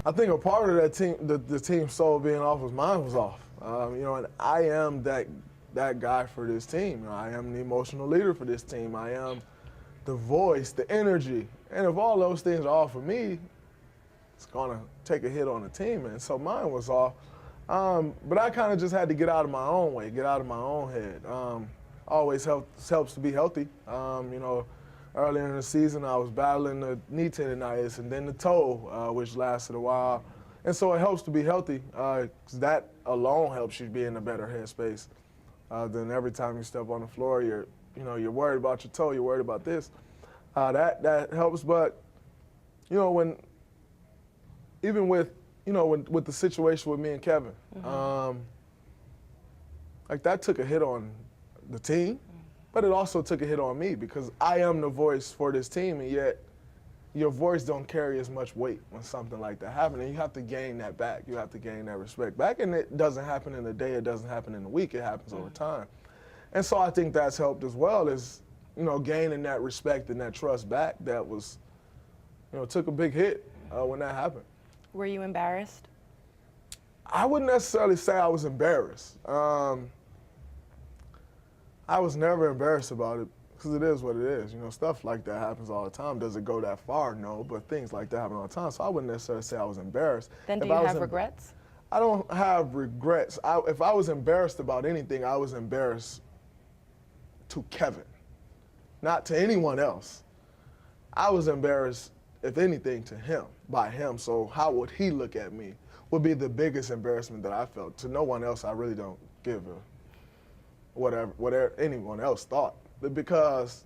I think a part of that team, the team soul being off was mine was off. And I am that guy for this team. I am the emotional leader for this team. I am the voice, the energy. And if all those things are off for me, it's going to take a hit on the team. And so mine was off. But I kind of just had to get out of my own way, get out of my own head. Always helps to be healthy. Earlier in the season, I was battling the knee tendonitis and then the toe, which lasted a while. And so it helps to be healthy, 'cause that alone helps you be in a better headspace. Then every time you step on the floor, you're worried about your toe, you're worried about this. That helps, but even with the situation with me and Kevin, that took a hit on the team, but it also took a hit on me because I am the voice for this team, and yet your voice don't carry as much weight when something like that happens, and you have to gain that back. You have to gain that respect back, and it doesn't happen in a day. It doesn't happen in a week. It happens over time. And so I think that's helped as well as, gaining that respect and that trust back that was, took a big hit when that happened. Were you embarrassed? I wouldn't necessarily say I was embarrassed. I was never embarrassed about it because it is what it is. Stuff like that happens all the time. Does it go that far? No, but things like that happen all the time. So I wouldn't necessarily say I was embarrassed. Then do you have regrets? I don't have regrets. If I was embarrassed about anything, I was embarrassed to Kevin, not to anyone else. I was embarrassed, if anything, to him, by him. So how would he look at me would be the biggest embarrassment that I felt. To no one else, I really don't give a whatever anyone else thought. Because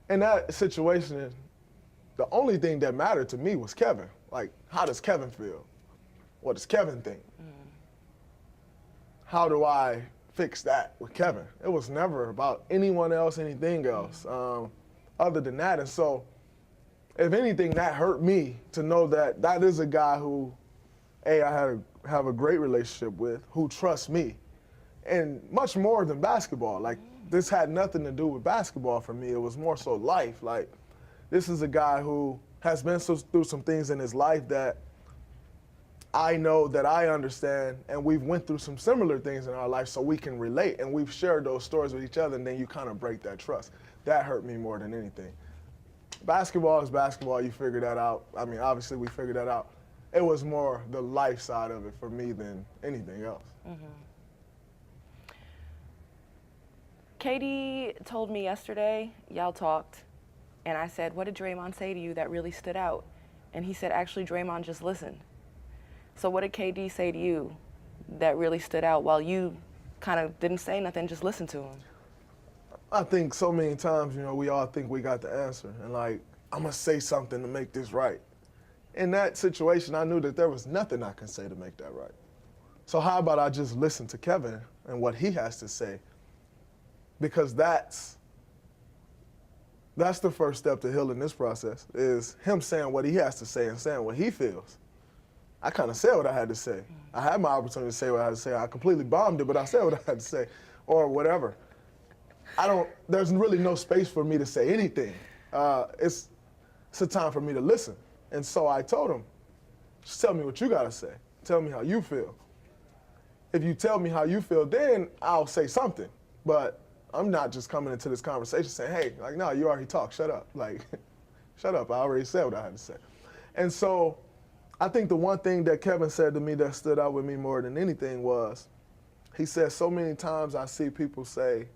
in that situation, the only thing that mattered to me was Kevin. Like, how does Kevin feel? What does Kevin think? How do I fix that with Kevin? It was never about anyone else, anything else, other than that. And so, if anything, that hurt me to know that that is a guy who, I have a great relationship with, who trusts me. And much more than basketball. Like, this had nothing to do with basketball for me. It was more so life. Like, this is a guy who has been through some things in his life that I know that I understand, and we've went through some similar things in our life so we can relate, and we've shared those stories with each other, and then you kind of break that trust. That hurt me more than anything. Basketball is basketball. You figure that out. I mean, obviously we figured that out. It was more the life side of it for me than anything else. Katie told me yesterday, y'all talked, and I said, what did Draymond say to you that really stood out? And he said, actually, Draymond just listened. So what did KD say to you that really stood out while you kind of didn't say nothing, just listened to him? I think so many times, we all think we got the answer. And I'm going to say something to make this right. In that situation, I knew that there was nothing I can say to make that right. So how about I just listen to Kevin and what he has to say? Because that's the first step to healing this process, is him saying what he has to say and saying what he feels. I kind of said what I had to say. I had my opportunity to say what I had to say. I completely bombed it, but I said what I had to say, or whatever. There's really no space for me to say anything. It's a time for me to listen. And so I told him, just tell me what you got to say. Tell me how you feel. If you tell me how you feel, then I'll say something. But I'm not just coming into this conversation saying, hey, no, you already talked, shut up. Shut up, I already said what I had to say. And so I think the one thing that Kevin said to me that stood out with me more than anything was, he said, so many times I see people say,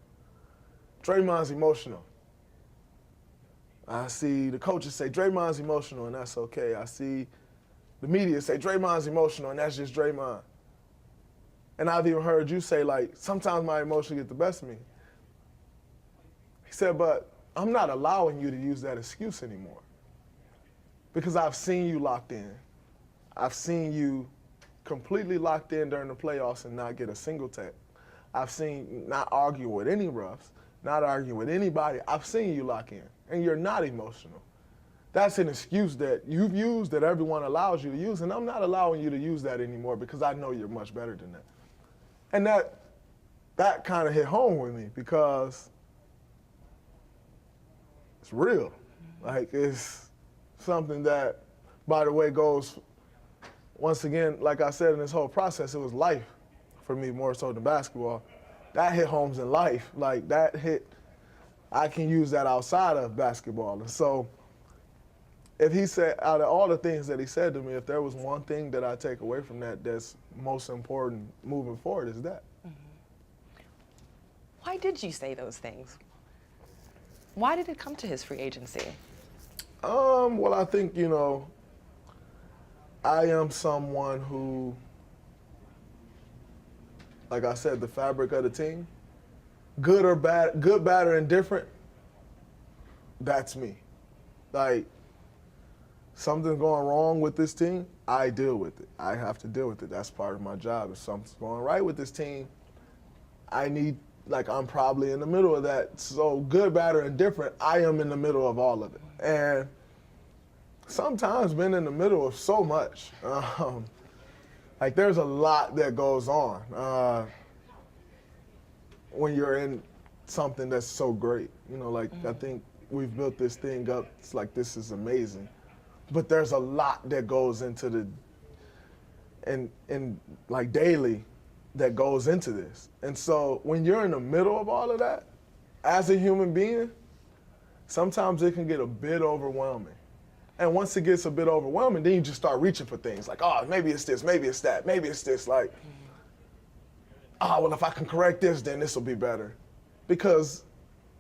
Draymond's emotional. I see the coaches say, Draymond's emotional, and that's okay. I see the media say, Draymond's emotional, and that's just Draymond. And I've even heard you say, sometimes my emotions get the best of me. He said, but I'm not allowing you to use that excuse anymore, because I've seen you locked in. I've seen you completely locked in during the playoffs and not get a single tap. I've seen not argue with any refs, not argue with anybody. I've seen you lock in, and you're not emotional. That's an excuse that you've used, that everyone allows you to use, and I'm not allowing you to use that anymore because I know you're much better than that. And that kind of hit home with me because it's real. It's something that, by the way, goes once again, like I said, in this whole process, it was life for me more so than basketball. That hit homes in life. Like that hit, I can use that outside of basketball. And so if he said, out of all the things that he said to me, if there was one thing that I take away from that that's most important moving forward, is that. Why did you say those things? Why did it come to his free agency? Well, I think, you know, I am someone who, like I said, the fabric of the team, good or bad, good, bad, or indifferent, that's me. Like, something's going wrong with this team, I deal with it. I have to deal with it. That's part of my job. If something's going right with this team, I'm probably in the middle of that. So good, bad, or indifferent, I am in the middle of all of it. And sometimes been in the middle of so much. Like there's a lot that goes on when you're in something that's so great. You know, like I think we've built this thing up. It's like, this is amazing. But there's a lot that goes into and like daily that goes into this. And so when you're in the middle of all of that, as a human being, sometimes it can get a bit overwhelming. And once it gets a bit overwhelming, then you just start reaching for things like, oh, maybe it's this, maybe it's that, maybe it's this. Like, oh, well, if I can correct this, then this will be better. Because,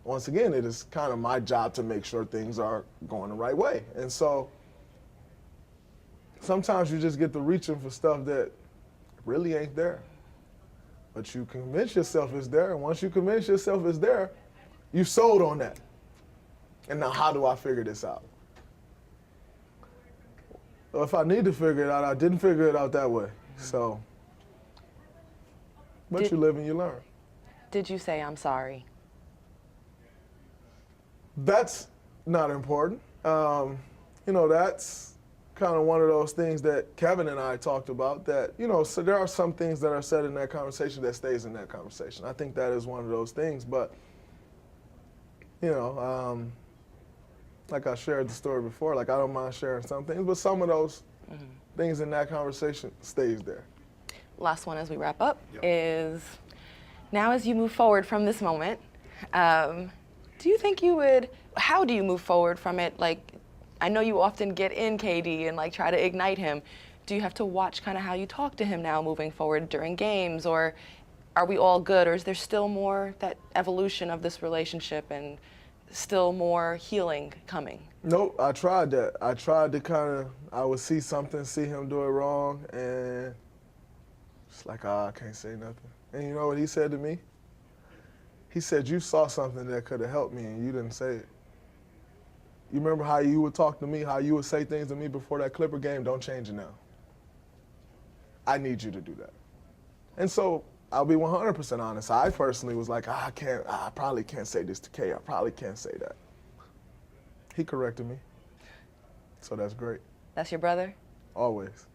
once again, it is kind of my job to make sure things are going the right way. And so sometimes you just get to reaching for stuff that really ain't there. But you convince yourself it's there, and once you convince yourself it's there, you sold on that. And now how do I figure this out? Well, if I need to figure it out, I didn't figure it out that way. So, but you live and you learn. Did you say, I'm sorry? That's not important. You know, that's kind of one of those things that Kevin and I talked about that, you know, so there are some things that are said in that conversation that stays in that conversation. I think that is one of those things, but, you know, like I shared the story before, like I don't mind sharing some things, but some of those things in that conversation stays there. Last one as we wrap up is, now as you move forward from this moment, do you think you would, how do you move forward from it? Like, I know you often get in KD and like try to ignite him. Do you have to watch kind of how you talk to him now moving forward during games, or are we all good, or is there still more that evolution of this relationship and still more healing coming? Nope, I tried that. I tried to I would see something, see him do it wrong, and it's like, I can't say nothing. And you know what he said to me? He said, you saw something that could have helped me and you didn't say it. You remember how you would talk to me, how you would say things to me before that Clipper game? Don't change it now. I need you to do that. And so I'll be 100% honest. I personally was like, I probably can't say this to K. I probably can't say that. He corrected me. So that's great. That's your brother? Always.